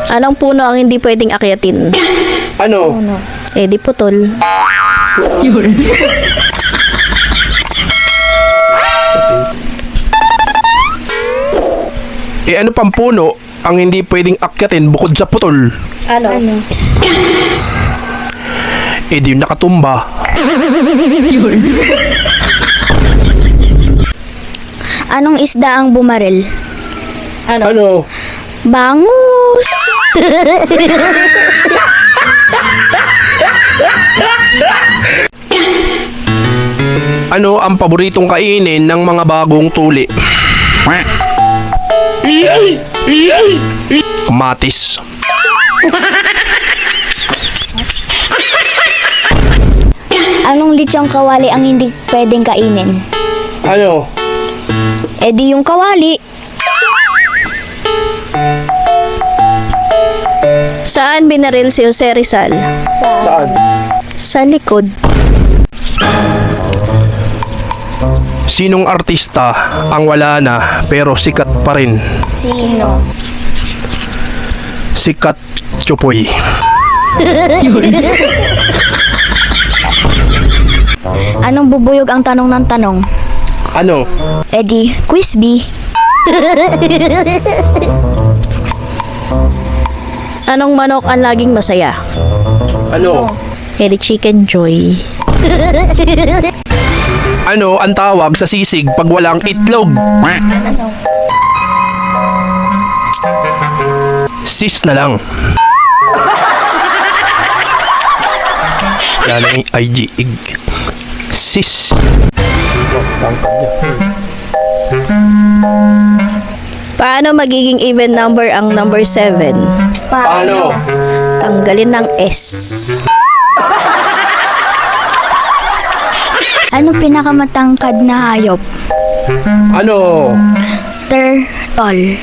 Anong puno ang hindi pwedeng akyatin? Ano? Eh di putol. Ano pang puno ang hindi pwedeng akyatin bukod sa putol? Ano? Di yung nakatumba. Anong isda ang bumaril? Ano? Bangus! Ano ang paboritong kainin ng mga bagong tuli? Kamatis. Anong lechong kawali ang hindi pwedeng kainin? Ano? Eh di yung kawali. Saan binaril si Jose Rizal? Saan? Sa likod. Sinong artista ang wala na pero sikat pa rin? Sino? Sikat Chupoy. Anong bubuyog ang tanong ng tanong? Ano? Eh di, quiz bee. Anong manok ang laging masaya? Ano? Eh di Chicken Joy. Ano ang tawag sa sisig pag walang itlog? Sis na lang. Yan ang IG. Sis. Paano magiging even number ang number 7? Paano? Tanggalin ng S. Anong pinakamatangkad na hayop? Ano? Turtle.